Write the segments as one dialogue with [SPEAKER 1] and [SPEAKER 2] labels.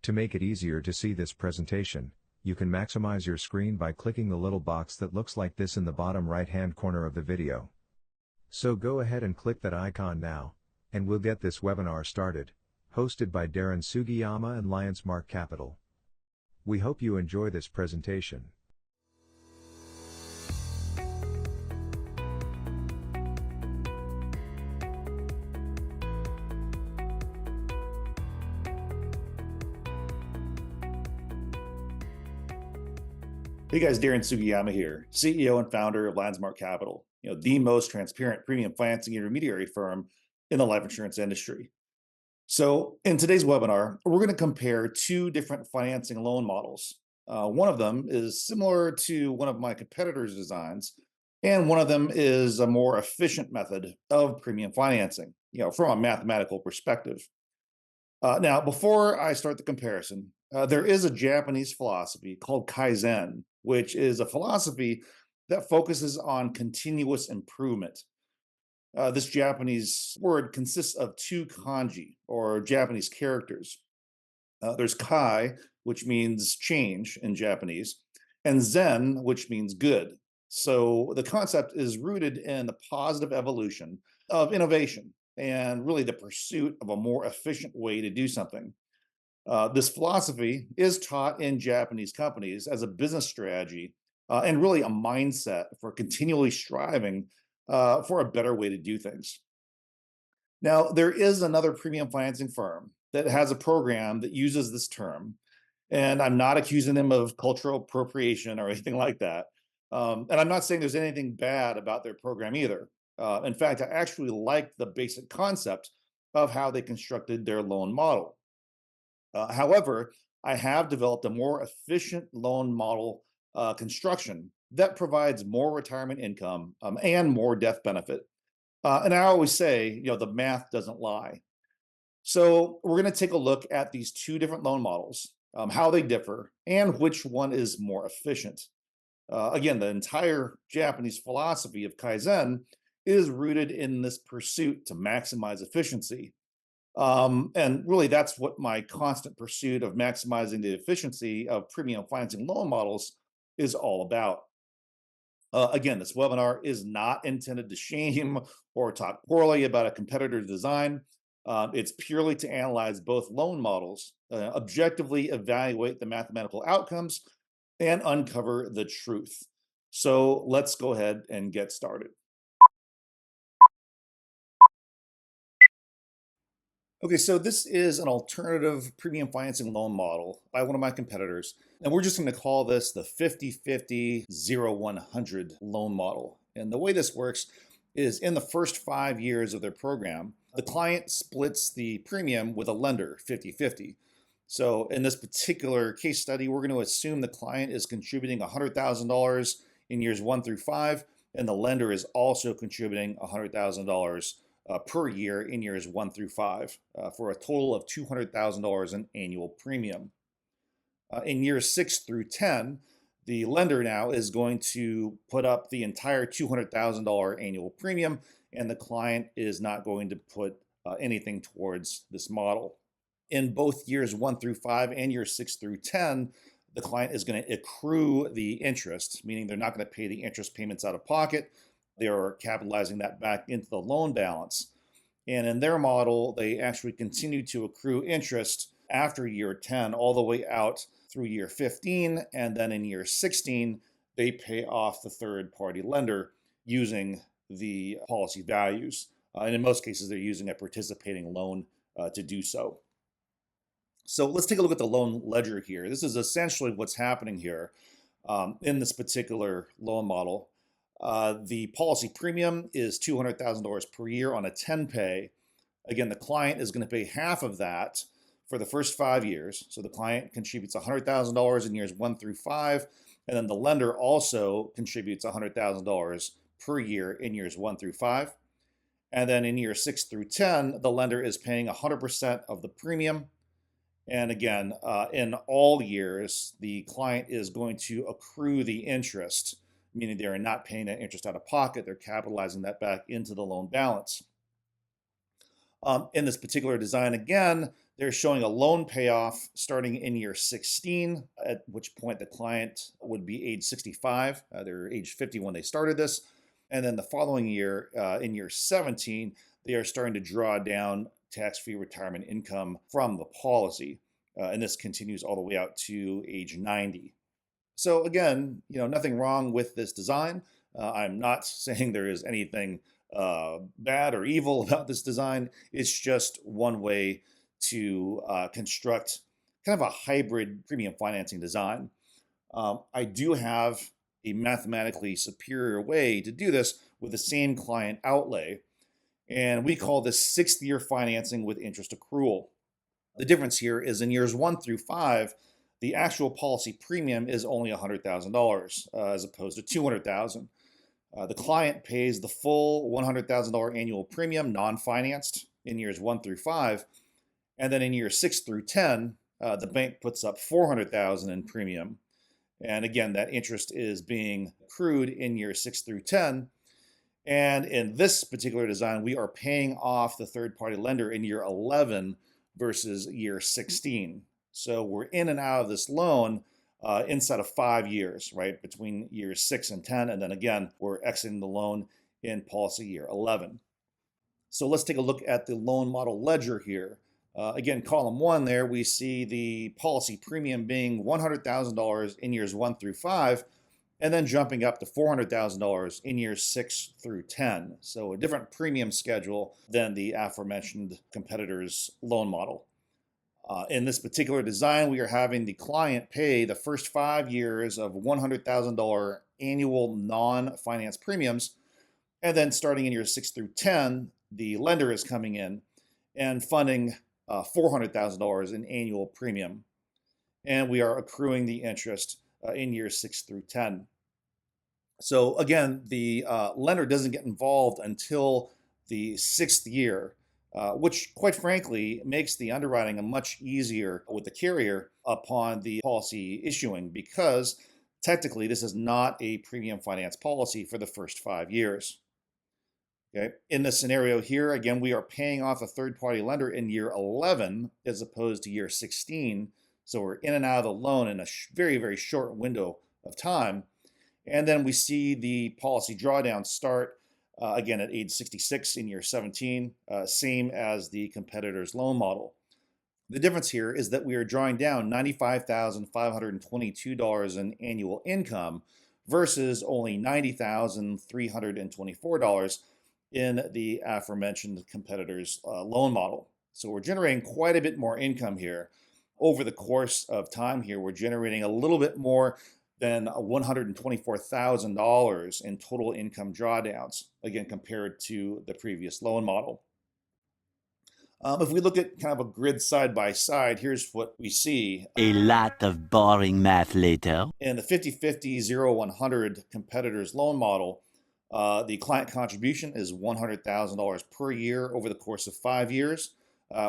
[SPEAKER 1] To make it easier to see this presentation, you can maximize your screen by clicking the little box that looks like this in the bottom right-hand corner of the video. So go ahead and click that icon now, and we'll get this webinar started, hosted by Darren Sugiyama and Lionsmark Capital. We hope you enjoy this presentation.
[SPEAKER 2] Hey guys, Darren Sugiyama here, CEO and founder of Lionsmark Capital, the most transparent premium financing intermediary firm in the life insurance industry. So in today's webinar, we're going to compare two different financing loan models. One of them is similar to one of my competitors' designs, and one of them is a more efficient method of premium financing, from a mathematical perspective. Now, before I start the comparison, there is a Japanese philosophy called Kaizen, which is a philosophy that focuses on continuous improvement. This Japanese word consists of two kanji, or Japanese characters. There's kai, which means change in Japanese, and zen, which means good. So the concept is rooted in the positive evolution of innovation and really the pursuit of a more efficient way to do something. This philosophy is taught in Japanese companies as a business strategy and really a mindset for continually striving for a better way to do things. Now, there is another premium financing firm that has a program that uses this term, and I'm not accusing them of cultural appropriation or anything like that. And I'm not saying there's anything bad about their program either. In fact, I actually like the basic concept of how they constructed their loan model. However, I have developed a more efficient loan model construction that provides more retirement income and more death benefit. And I always say, the math doesn't lie. So we're going to take a look at these two different loan models, how they differ, and which one is more efficient. Again, the entire Japanese philosophy of Kaizen is rooted in this pursuit to maximize efficiency. And really, that's what my constant pursuit of maximizing the efficiency of premium financing loan models is all about. Again, this webinar is not intended to shame or talk poorly about a competitor's design. It's purely to analyze both loan models, objectively evaluate the mathematical outcomes, and uncover the truth. So let's go ahead and get started. Okay, so this is an alternative premium financing loan model by one of my competitors, and we're just going to call this the 50-50-0100 loan model. And the way this works is in the first 5 years of their program, the client splits the premium with a lender 50-50. So in this particular case study, we're going to assume the client is contributing $100,000 in years 1 through 5, and the lender is also contributing $100,000 per year in years 1 through 5 for a total of $200,000 in annual premium. In years 6 through 10, the lender now is going to put up the entire $200,000 annual premium, and the client is not going to put anything towards this model. In both years 1 through 5 and years 6 through 10, the client is going to accrue the interest, meaning they're not going to pay the interest payments out of pocket. They are capitalizing that back into the loan balance. And in their model, they actually continue to accrue interest after year 10 all the way out through year 15. And then in year 16, they pay off the third-party lender using the policy values. And in most cases, they're using a participating loan to do so. So let's take a look at the loan ledger here. This is essentially what's happening here in this particular loan model. The policy premium is $200,000 per year on a 10-pay. Again, the client is going to pay half of that for the first 5 years. So the client contributes $100,000 in years 1 through 5, and then the lender also contributes $100,000 per year in years 1 through 5. And then in years 6 through 10, the lender is paying 100% of the premium. And again, in all years, the client is going to accrue the interest, meaning they are not paying that interest out of pocket. They're capitalizing that back into the loan balance. In this particular design, again, They're showing a loan payoff starting in year 16, at which point the client would be age 65. They're age 50 when they started this. And then the following year, in year 17, they are starting to draw down tax-free retirement income from the policy. And this continues all the way out to age 90. So again, nothing wrong with this design. I'm not saying there is anything bad or evil about this design. It's just one way to construct kind of a hybrid premium financing design. I do have a mathematically superior way to do this with the same client outlay, and we call this sixth-year financing with interest accrual. The difference here is in years 1 through 5, the actual policy premium is only $100,000 as opposed to $200,000. The client pays the full $100,000 annual premium, non-financed, in years 1 through 5, and then in years 6 through 10, the bank puts up $400,000 in premium. And again, that interest is being accrued in years 6 through 10. And in this particular design, we are paying off the third-party lender in year 11 versus year 16. So we're in and out of this loan inside of 5 years, right? Between years 6 and 10. And then again, we're exiting the loan in policy year 11. So let's take a look at the loan model ledger here. Again, column 1 there, we see the policy premium being $100,000 in years 1 through 5, and then jumping up to $400,000 in years 6 through 10. So a different premium schedule than the aforementioned competitor's loan model. In this particular design, we are having the client pay the first 5 years of $100,000 annual non-finance premiums, and then starting in years 6 through 10, the lender is coming in and funding $400,000 in annual premium. And we are accruing the interest in years 6 through 10. So again, the lender doesn't get involved until the 6th year, which quite frankly makes the underwriting a much easier with the carrier upon the policy issuing, because technically this is not a premium finance policy for the first 5 years. Okay. In this scenario here, again, we are paying off a third-party lender in year 11 as opposed to year 16. So we're in and out of the loan in a very, very short window of time. And then we see the policy drawdown start again at age 66 in year 17, same as the competitor's loan model. The difference here is that we are drawing down $95,522 in annual income versus only $90,324 in the aforementioned competitor's loan model. So we're generating quite a bit more income here. Over the course of time here, we're generating a little bit more than $124,000 in total income drawdowns, again, compared to the previous loan model. If we look at kind of a grid side by side, here's what we see.
[SPEAKER 3] A lot of boring math later.
[SPEAKER 2] In the 50/50 0-100 competitor's loan model, the client contribution is $100,000 per year over the course of 5 years,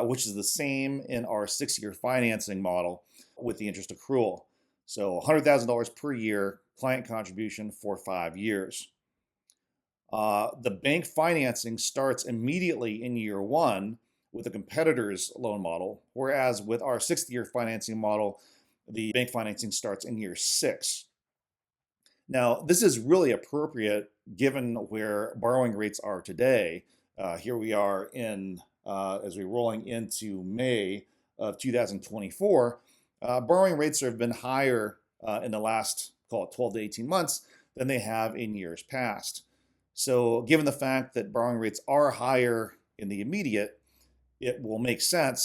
[SPEAKER 2] which is the same in our 6-year financing model with the interest accrual. So $100,000 per year client contribution for 5 years. The bank financing starts immediately in year 1 with the competitor's loan model, whereas with our 6th-year financing model, the bank financing starts in year 6. Now, this is really appropriate given where borrowing rates are today. Here we are as we're rolling into May of 2024. Borrowing rates have been higher in the last, call it 12 to 18 months than they have in years past. So given the fact that borrowing rates are higher in the immediate, it will make a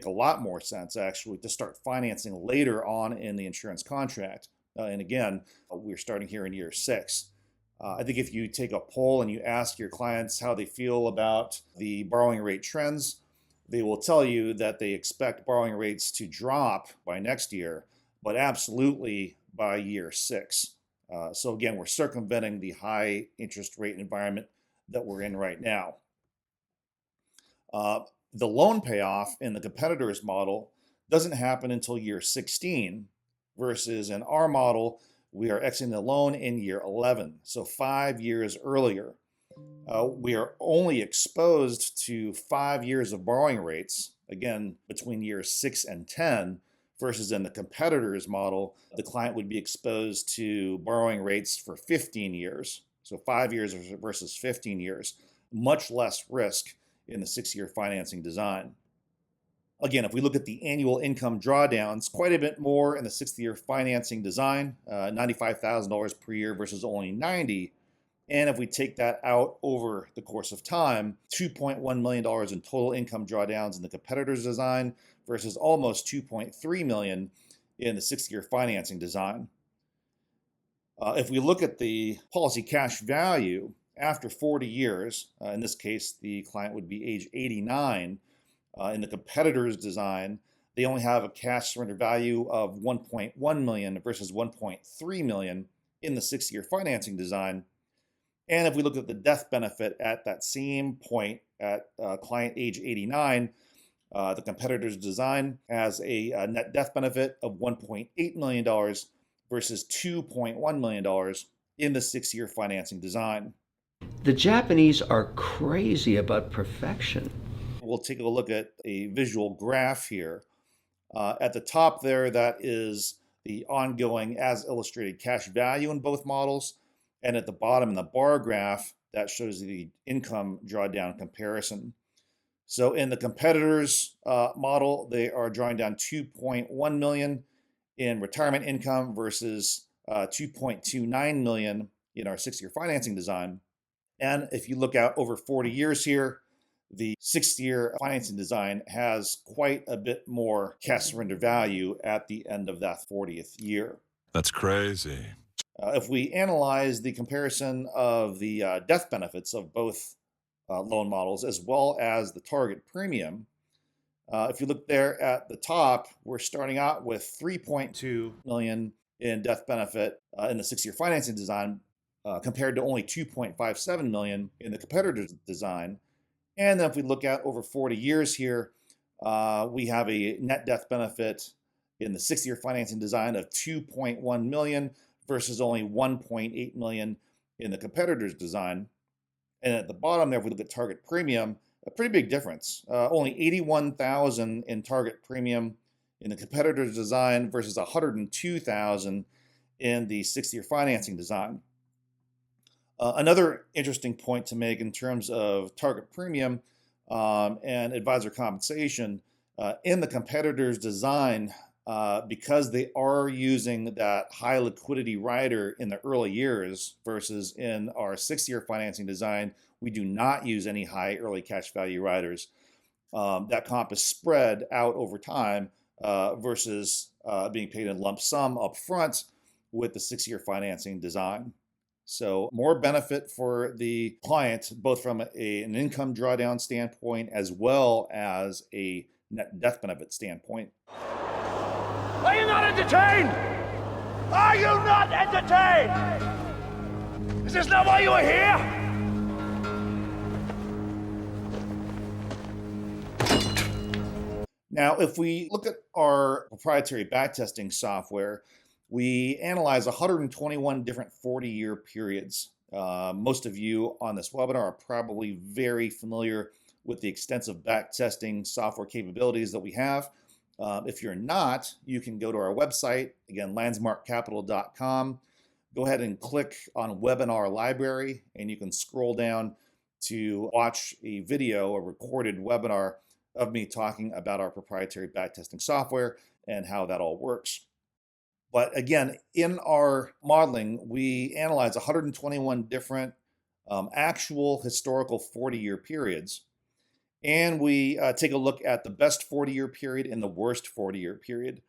[SPEAKER 2] lot more sense actually, to start financing later on in the insurance contract. And again, we're starting here in year 6. I think if you take a poll and you ask your clients how they feel about the borrowing rate trends, they will tell you that they expect borrowing rates to drop by next year, but absolutely by year 6. So again, we're circumventing the high interest rate environment that we're in right now. The loan payoff in the competitor's model doesn't happen until year 16, versus in our model, we are exiting the loan in year 11, so 5 years earlier. We are only exposed to 5 years of borrowing rates, again, between years 6 and 10, versus in the competitor's model, the client would be exposed to borrowing rates for 15 years. So 5 years versus 15 years, much less risk in the 6-year financing design. Again, if we look at the annual income drawdowns, quite a bit more in the 6-year financing design, $95,000 per year versus only $90,000. And if we take that out over the course of time, $2.1 million in total income drawdowns in the competitor's design versus almost $2.3 million in the 6-year financing design. If we look at the policy cash value after 40 years, in this case, the client would be age 89. In the competitor's design, they only have a cash surrender value of $1.1 million versus $1.3 million in the 6-year financing design. And if we look at the death benefit at that same point at client age 89, the competitor's design has a net death benefit of $1.8 million versus $2.1 million in the 6-year financing design.
[SPEAKER 4] The Japanese are crazy about perfection.
[SPEAKER 2] We'll take a look at a visual graph here. At the top there, that is the ongoing as illustrated cash value in both models. And at the bottom in the bar graph, that shows the income drawdown comparison. So in the competitor's model, they are drawing down $2.1 million in retirement income versus $2.29 million in our 6-year financing design. And if you look out over 40 years here, the 6-year financing design has quite a bit more cash surrender value at the end of that 40th year.
[SPEAKER 5] That's crazy.
[SPEAKER 2] If we analyze the comparison of the death benefits of both loan models as well as the target premium, if you look there at the top, we're starting out with $3.2 million in death benefit in the 6-year financing design compared to only $2.57 million in the competitor's design. And then if we look at over 40 years here, we have a net death benefit in the 6-year financing design of $2.1 million versus only $1.8 million in the competitor's design. And at the bottom there, if we look at target premium, a pretty big difference. Only $81,000 in target premium in the competitor's design versus $102,000 in the 6-year financing design. Another interesting point to make in terms of target premium and advisor compensation, in the competitor's design, because they are using that high liquidity rider in the early years versus in our 6-year financing design, we do not use any high early cash value riders. That comp is spread out over time versus being paid in lump sum up front with the 6-year financing design. So more benefit for the client, both from an income drawdown standpoint as well as a net death benefit standpoint.
[SPEAKER 6] Are you not entertained? Are you not entertained? Is this not why you are here?
[SPEAKER 2] Now, if we look at our proprietary backtesting software, we analyze 121 different 40-year periods. Most of you on this webinar are probably very familiar with the extensive backtesting software capabilities that we have. If you're not, you can go to our website, again, lionsmarkcapital.com. Go ahead and click on Webinar Library, and you can scroll down to watch a video, a recorded webinar of me talking about our proprietary backtesting software and how that all works. But again, in our modeling, we analyze 121 different actual historical 40-year periods. And we take a look at the best 40-year period and the worst 40-year period.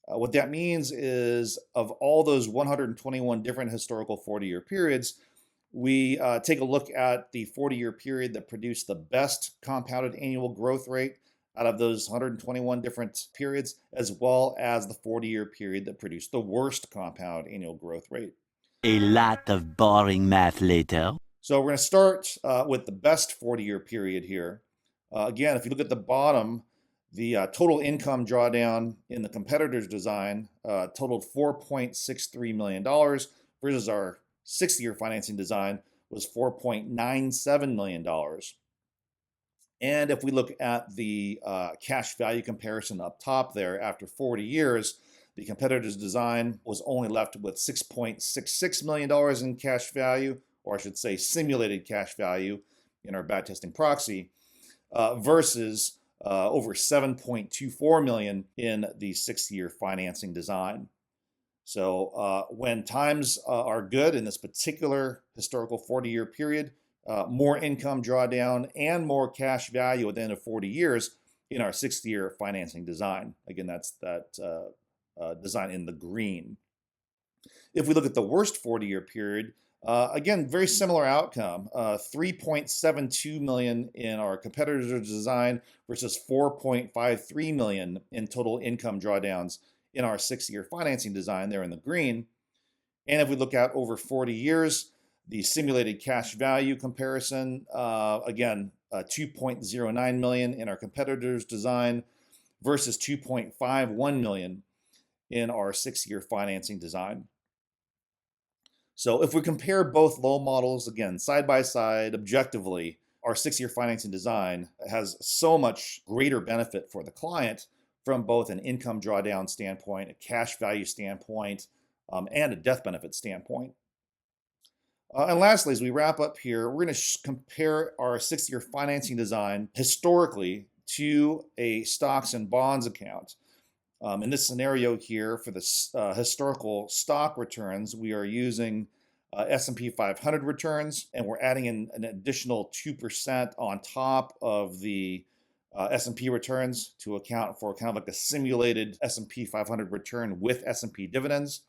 [SPEAKER 2] What that means is of all those 121 different historical 40-year periods, we take a look at the 40-year period that produced the best compounded annual growth rate out of those 121 different periods, as well as the 40-year period that produced the worst compound annual growth rate.
[SPEAKER 3] A lot of boring math later.
[SPEAKER 2] So we're going to start with the best 40-year period here. Again, if you look at the bottom, the total income drawdown in the competitor's design totaled $4.63 million versus our 6-year financing design was $4.97 million. And if we look at the cash value comparison up top there, after 40 years, the competitor's design was only left with $6.66 million in cash value, or I should say simulated cash value in our backtesting proxy, versus over $7.24 million in the 6-year financing design. So when times are good in this particular historical 40-year period, more income drawdown and more cash value at the end of 40 years in our 6-year financing design. Again, that's that design in the green. If we look at the worst 40-year period, again, very similar outcome, $3.72 million in our competitor's design versus $4.53 million in total income drawdowns in our 6-year financing design there in the green. And if we look out over 40 years, the simulated cash value comparison, again, $2.09 million in our competitor's design versus $2.51 million in our 6-year financing design. So if we compare both loan models, again, side by side, objectively, our 6-year financing design has so much greater benefit for the client from both an income drawdown standpoint, a cash value standpoint, and a death benefit standpoint. And lastly, as we wrap up here, we're going to compare our 6-year financing design historically to a stocks and bonds account. In this scenario here, for the historical stock returns, we are using S&P 500 returns, and we're adding in an additional 2% on top of the S&P returns to account for kind of like a simulated S&P 500 return with S&P dividends.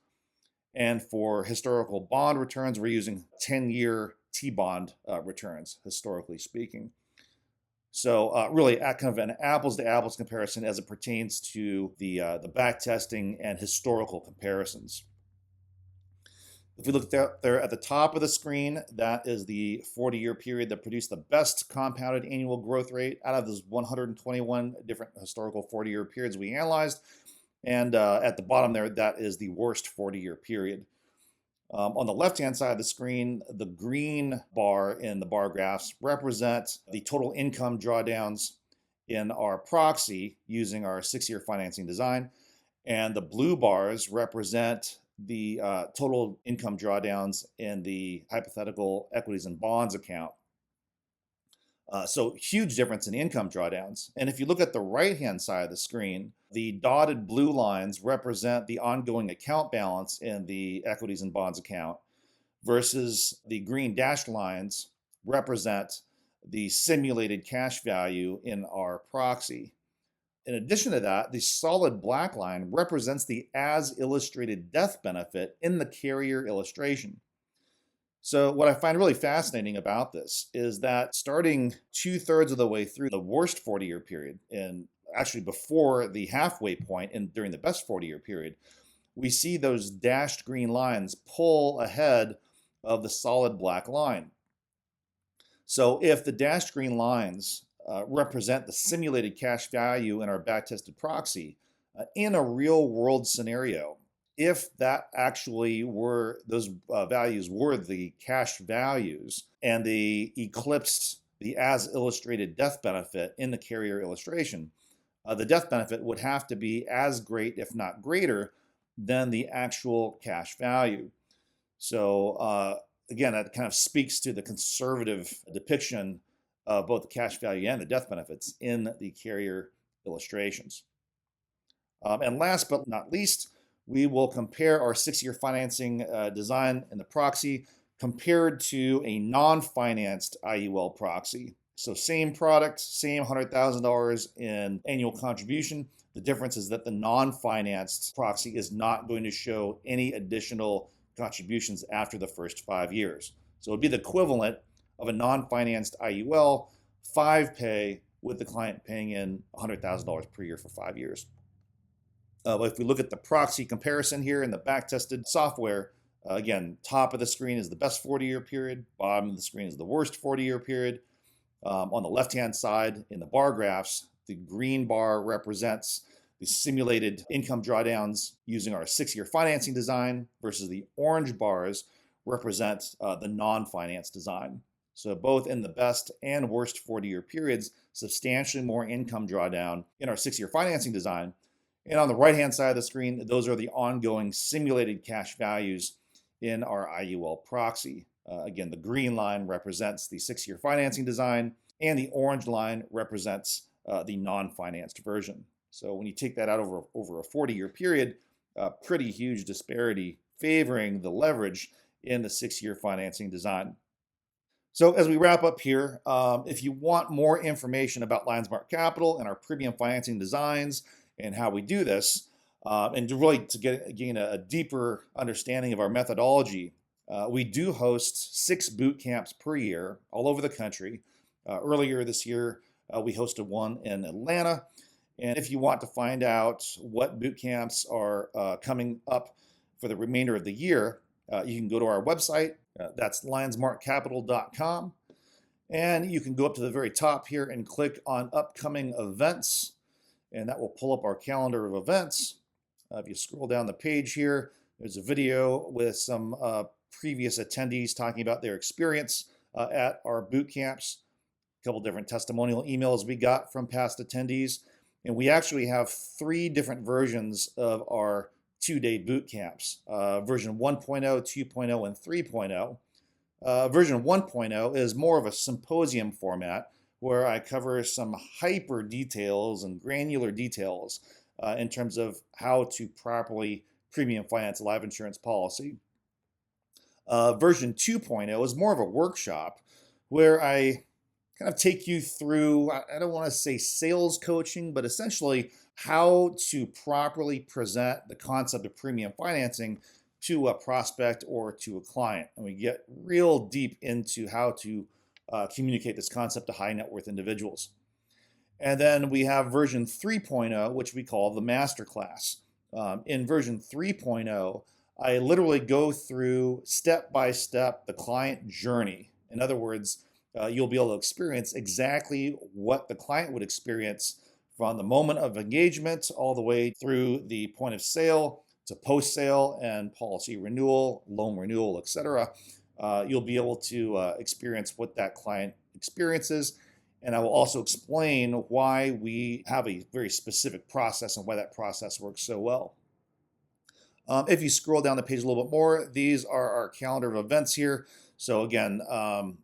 [SPEAKER 2] And for historical bond returns, we're using 10-year T-bond returns, historically speaking. So really kind of an apples-to-apples comparison as it pertains to the backtesting and historical comparisons. If we look there at the top of the screen, that is the 40-year period that produced the best compounded annual growth rate out of those 121 different historical 40-year periods we analyzed. And at the bottom there, that is the worst 40-year period. On the left-hand side of the screen, the green bar in the bar graphs represent the total income drawdowns in our proxy using our 6-year financing design. And the blue bars represent the total income drawdowns in the hypothetical equities and bonds account. So huge difference in income drawdowns. And if you look at the right-hand side of the screen, the dotted blue lines represent the ongoing account balance in the equities and bonds account versus the green dashed lines represent the simulated cash value in our proxy. In addition to that, the solid black line represents the as illustrated death benefit in the carrier illustration. So what I find really fascinating about this is that starting 2/3 of the way through the worst 40-year period, and actually before the halfway point and during the best 40-year period, we see those dashed green lines pull ahead of the solid black line. So if the dashed green lines represent the simulated cash value in our backtested proxy, in a real world scenario, if that actually were, those values were the cash values and they eclipsed the as illustrated death benefit in the carrier illustration, the death benefit would have to be as great, if not greater, than the actual cash value. So again, that kind of speaks to the conservative depiction of both the cash value and the death benefits in the carrier illustrations. And last but not least, we will compare our 6-year financing design in the proxy compared to a non-financed IUL proxy. So same product, same $100,000 in annual contribution. The difference is that the non-financed proxy is not going to show any additional contributions after the first 5 years. So it would be the equivalent of a non-financed IUL 5-pay with the client paying in $100,000 per year for 5 years. If we look at the proxy comparison here in the back-tested software, again, top of the screen is the best 40-year period, bottom of the screen is the worst 40-year period. On the left-hand side in the bar graphs, the green bar represents the simulated income drawdowns using our 6-year financing design versus the orange bars represent the non-finance design. So both in the best and worst 40-year periods, substantially more income drawdown in our 6-year financing design. And on the right-hand side of the screen, those are the ongoing simulated cash values in our IUL proxy. Again, the green line represents the 6-year financing design, and the orange line represents the non-financed version. So when you take that out over a 40-year period, pretty huge disparity favoring the leverage in the 6-year financing design. So as we wrap up here, if you want more information about Lionsmark Capital and our premium financing designs and how we do this, and to gain a deeper understanding of our methodology, we do host 6 boot camps per year all over the country. Earlier this year, we hosted one in Atlanta. And if you want to find out what boot camps are coming up for the remainder of the year, you can go to our website. That's lionsmarkcapital.com. And you can go up to the very top here and click on upcoming events. And that will pull up our calendar of events. If you scroll down the page here, there's a video with some previous attendees talking about their experience at our boot camps. A couple different testimonial emails we got from past attendees. And we actually have 3 different versions of our 2-day boot camps, version 1.0, 2.0, and 3.0. Version 1.0 is more of a symposium format where I cover some hyper details and granular details in terms of how to properly premium finance a life insurance policy. Version 2.0 is more of a workshop where I kind of take you through, I don't want to say sales coaching, but essentially how to properly present the concept of premium financing to a prospect or to a client. And we get real deep into how to communicate this concept to high net worth individuals. And then we have version 3.0, which we call the masterclass. In version 3.0, I literally go through step by step the client journey. In other words, you'll be able to experience exactly what the client would experience from the moment of engagement all the way through the point of sale to post-sale and policy renewal, loan renewal, etc. You'll be able to experience what that client experiences. And I will also explain why we have a very specific process and why that process works so well. If you scroll down the page a little bit more, these are our calendar of events here. So again,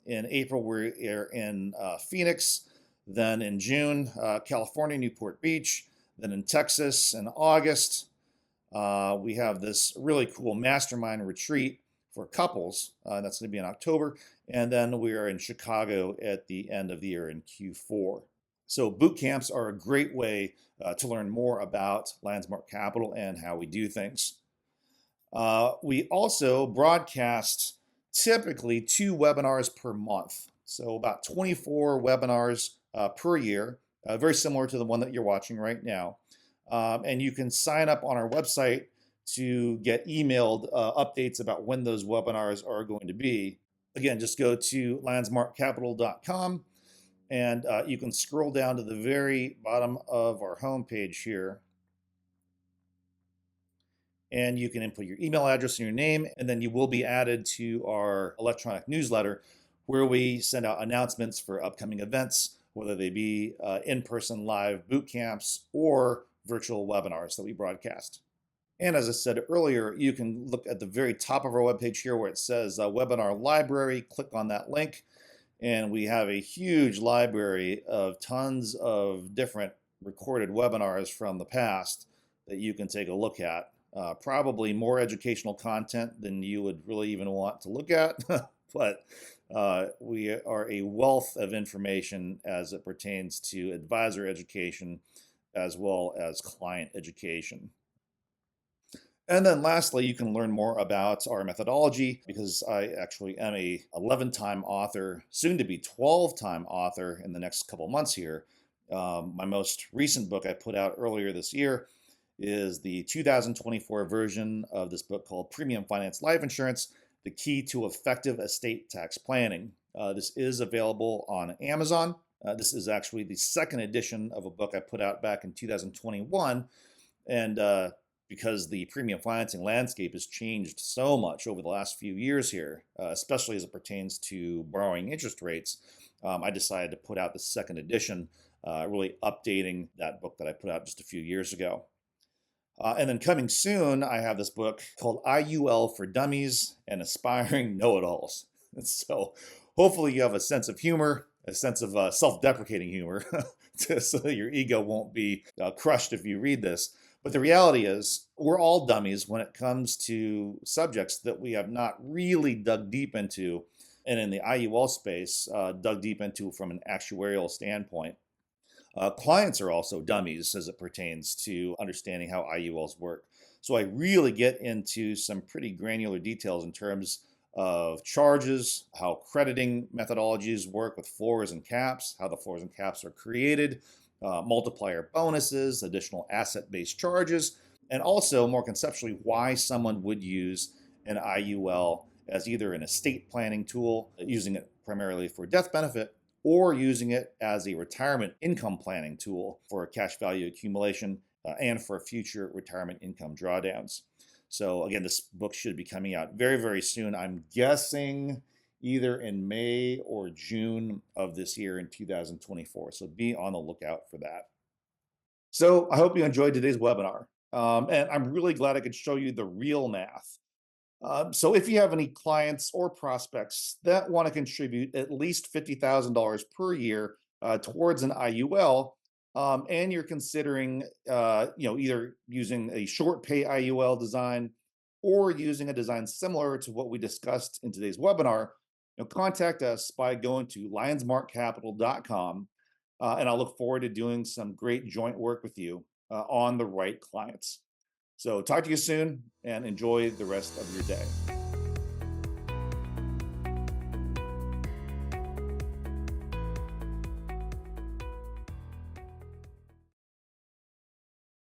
[SPEAKER 2] in April, we're in Phoenix. Then in June, California, Newport Beach. Then in Texas in August, we have this really cool mastermind retreat for couples. That's going to be in October. And then we are in Chicago at the end of the year in Q4. So boot camps are a great way to learn more about Lionsmark Capital and how we do things. We also broadcast typically 2 webinars per month. So about 24 webinars per year, very similar to the one that you're watching right now. And you can sign up on our website to get emailed updates about when those webinars are going to be. Again, just go to lionsmarkcapital.com and you can scroll down to the very bottom of our homepage here. And you can input your email address and your name, and then you will be added to our electronic newsletter where we send out announcements for upcoming events, whether they be in-person live boot camps or virtual webinars that we broadcast. And as I said earlier, you can look at the very top of our webpage here where it says webinar library. Click on that link, and we have a huge library of tons of different recorded webinars from the past that you can take a look at. Probably more educational content than you would really even want to look at, but we are a wealth of information as it pertains to advisor education as well as client education. And then lastly, you can learn more about our methodology because I actually am a 11-time author, soon to be 12-time author in the next couple months here. My most recent book I put out earlier this year is the 2024 version of this book called Premium Finance Life Insurance, The Key to Effective Estate Tax Planning. This is available on Amazon. This is actually the second edition of a book I put out back in 2021. And because the premium financing landscape has changed so much over the last few years here, especially as it pertains to borrowing interest rates. I decided to put out the second edition, really updating that book that I put out just a few years ago. And then coming soon, I have this book called IUL for Dummies and Aspiring Know-It-Alls. So hopefully you have a sense of humor, a sense of self-deprecating humor, so that your ego won't be crushed if you read this. But the reality is, we're all dummies when it comes to subjects that we have not really dug deep into, and in the IUL space, dug deep into from an actuarial standpoint. Clients are also dummies as it pertains to understanding how IULs work. So I really get into some pretty granular details in terms of charges, how crediting methodologies work with floors and caps, how the floors and caps are created, multiplier bonuses, additional asset-based charges, and also more conceptually why someone would use an IUL as either an estate planning tool, using it primarily for death benefit, or using it as a retirement income planning tool for cash value accumulation and for future retirement income drawdowns. So again, this book should be coming out very, very soon. I'm guessing either in May or June of this year in 2024. So be on the lookout for that. So I hope you enjoyed today's webinar. And I'm really glad I could show you the real math. So if you have any clients or prospects that want to contribute at least $50,000 per year towards an IUL, and you're considering, either using a short pay IUL design or using a design similar to what we discussed in today's webinar, contact us by going to lionsmarkcapital.com, and I'll look forward to doing some great joint work with you on the right clients. So talk to you soon and enjoy the rest of your day.